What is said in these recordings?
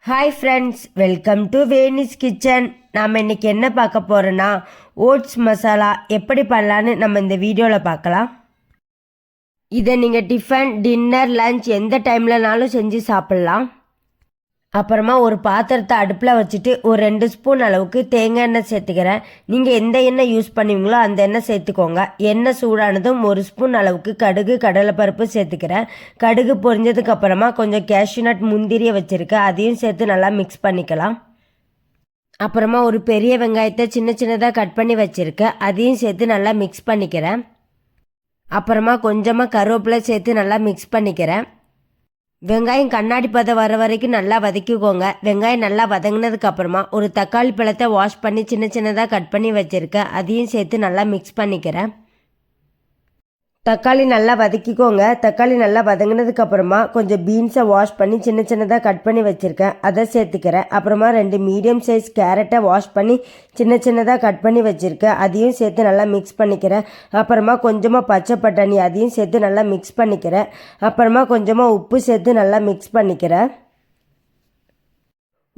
Hi friends, welcome to Veni's kitchen. நாம் இன்றைக்கி என்ன பார்க்க போகிறோன்னா ஓட்ஸ் மசாலா எப்படி பண்ணலான்னு நம்ம இந்த வீடியோவில் பார்க்கலாம். இதை நீங்கள் டிஃபன், டின்னர், லஞ்ச் எந்த டைம்லனாலும் செஞ்சு சாப்பிட்லாம். அப்புறமா ஒரு பாத்திரத்தை அடுப்பில் வச்சுட்டு ஒரு 2 ஸ்பூன் அளவுக்கு தேங்காய் எண்ணெய் சேர்த்துக்கிறேன். நீங்கள் எந்த எண்ணெய் யூஸ் பண்ணுவீங்களோ அந்த எண்ணெய் சேர்த்துக்கோங்க. எண்ணெய் சூடானதும் 1 ஸ்பூன் அளவுக்கு கடுகு, கடலைப்பருப்பு சேர்த்துக்கிறேன். கடுகு பொரிஞ்சதுக்கு அப்புறமா கொஞ்சம் கேஷ்யூ நட், முந்திரியை வச்சுருக்கேன், அதையும் சேர்த்து நல்லா மிக்ஸ் பண்ணிக்கலாம். அப்புறமா ஒரு பெரிய வெங்காயத்தை சின்ன சின்னதாக கட் பண்ணி வச்சுருக்கேன், அதையும் சேர்த்து நல்லா மிக்ஸ் பண்ணிக்கிறேன். அப்புறமா கொஞ்சமாக கருவேப்பிலை சேர்த்து நல்லா மிக்ஸ் பண்ணிக்கிறேன். வெங்காயம் கண்ணாடி பதம் வர வரைக்கும் நல்லா வதக்கிக்கோங்க. வெங்காயம் நல்லா வதங்கினதுக்கு அப்புறமா ஒரு தக்காளி பழத்தை வாஷ் பண்ணி சின்ன சின்னதாக கட் பண்ணி வச்சுருக்கேன், அதையும் சேர்த்து நல்லா மிக்ஸ் பண்ணிக்கிறேன். தக்காளி நல்லா வதக்கிக்கோங்க. தக்காளி நல்லா வதங்கினதுக்கு அப்புறமா கொஞ்சம் பீன்ஸை வாஷ் பண்ணி சின்ன சின்னதாக கட் பண்ணி வச்சுருக்கேன், அதை சேர்த்துக்கிறேன். அப்புறமா 2 மீடியம் சைஸ் கேரட்டை வாஷ் பண்ணி சின்ன சின்னதாக கட் பண்ணி வச்சுருக்கேன், அதையும் சேர்த்து நல்லா மிக்ஸ் பண்ணிக்கிறேன். அப்புறமா கொஞ்சமாக பச்சை பட்டாணி, அதையும் சேர்த்து நல்லா மிக்ஸ் பண்ணிக்கிறேன். அப்புறமா கொஞ்சமாக உப்பு சேர்த்து நல்லா மிக்ஸ் பண்ணிக்கிறேன்.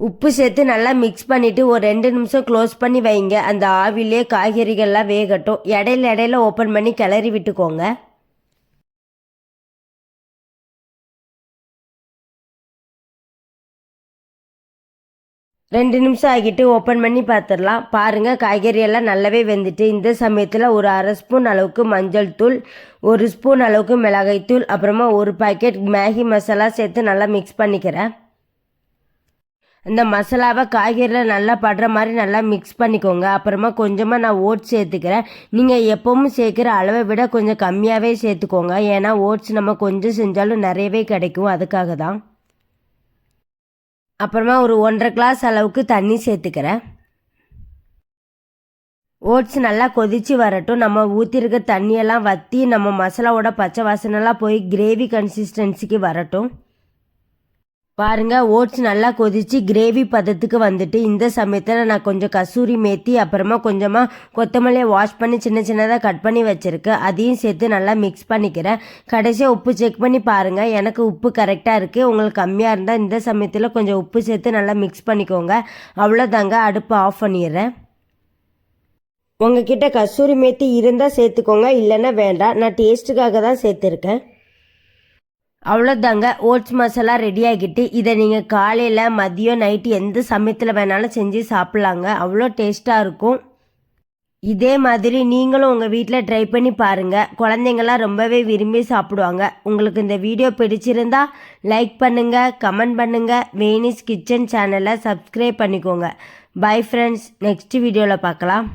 உப்பு சேர்த்து நல்லா மிக்ஸ் பண்ணிவிட்டு ஒரு 2 நிமிஷம் க்ளோஸ் பண்ணி வைங்க. அந்த ஆவிலே காய்கறிகள்லாம் வேகட்டும். இடையில ஓப்பன் பண்ணி கிளறி விட்டுக்கோங்க. ரெண்டு நிமிஷம் ஆகிட்டு ஓப்பன் பண்ணி பார்த்துடலாம். பாருங்கள், காய்கறியெல்லாம் நல்லாவே வெந்துட்டு. இந்த சமயத்தில் ஒரு 1/2 ஸ்பூன் அளவுக்கு மஞ்சள் தூள், 1 ஸ்பூன் அளவுக்கு மிளகாய் தூள், அப்புறமா ஒரு பாக்கெட் மேகி மசாலா சேர்த்து நல்லா மிக்ஸ் பண்ணிக்கிறேன். இந்த மசாலாவை காய்கறியில் நல்லா படுற மாதிரி நல்லா மிக்ஸ் பண்ணிக்கோங்க. அப்புறமா கொஞ்சமாக நான் ஓட்ஸ் சேர்த்துக்கிறேன். நீங்கள் எப்பவும் சேர்க்குற அளவை விட கொஞ்சம் கம்மியாகவே சேர்த்துக்கோங்க. ஏன்னா ஓட்ஸ் நம்ம கொஞ்சம் செஞ்சாலும் நிறையவே கிடைக்கும், அதுக்காக தான். அப்புறமா ஒரு 1.5 கிளாஸ் அளவுக்கு தண்ணி சேர்த்துக்கிறேன். ஓட்ஸ் நல்லா கொதித்து வரட்டும். நம்ம ஊற்றிருக்க தண்ணியெல்லாம் வற்றி நம்ம மசாலாவோட பச்சை வாசனைலாம் போய் கிரேவி கன்சிஸ்டன்சிக்கு வரட்டும். பாருங்கள், ஓட்ஸ் நல்லா கொதித்து கிரேவி பதத்துக்கு வந்துட்டு. இந்த சமயத்தில் நான் கொஞ்சம் கசூரி மேத்தி, அப்புறமா கொஞ்சமாக கொத்தமல்லியை வாஷ் பண்ணி சின்ன சின்னதாக கட் பண்ணி வச்சுருக்கேன், அதையும் சேர்த்து நல்லா மிக்ஸ் பண்ணிக்கிறேன். கடைசியாக உப்பு செக் பண்ணி பாருங்கள். எனக்கு உப்பு கரெக்டாக இருக்குது. உங்களுக்கு கம்மியாக இருந்தால் இந்த சமயத்தில் கொஞ்சம் உப்பு சேர்த்து நல்லா மிக்ஸ் பண்ணிக்கோங்க. அவ்வளோதாங்க, அடுப்பு ஆஃப் பண்ணிடுறேன். உங்ககிட்ட கசூரி மேத்தி இருந்தால் சேர்த்துக்கோங்க, இல்லைன்னா வேண்டாம். நான் டேஸ்ட்டுக்காக தான் சேர்த்துருக்கேன். அவ்வளோதாங்க, ஓட்ஸ் மசாலா ரெடி ஆகிட்டு. இதை நீங்கள் காலையில், மதியம், நைட்டு எந்த சமயத்தில் வேணாலும் செஞ்சு சாப்பிட்லாங்க. அவ்வளோ டேஸ்ட்டாக இருக்கும். இதே மாதிரி நீங்களும் உங்கள் வீட்டில் ட்ரை பண்ணி பாருங்கள். குழந்தைங்கள்லாம் ரொம்பவே விரும்பி சாப்பிடுவாங்க. உங்களுக்கு இந்த வீடியோ பிடிச்சிருந்தா லைக் பண்ணுங்கள், கமெண்ட் பண்ணுங்கள். வேனிஸ் கிச்சன் சேனலை சப்ஸ்கிரைப் பண்ணிக்கோங்க. பை ஃப்ரெண்ட்ஸ், நெக்ஸ்ட் வீடியோவில் பார்க்கலாம்.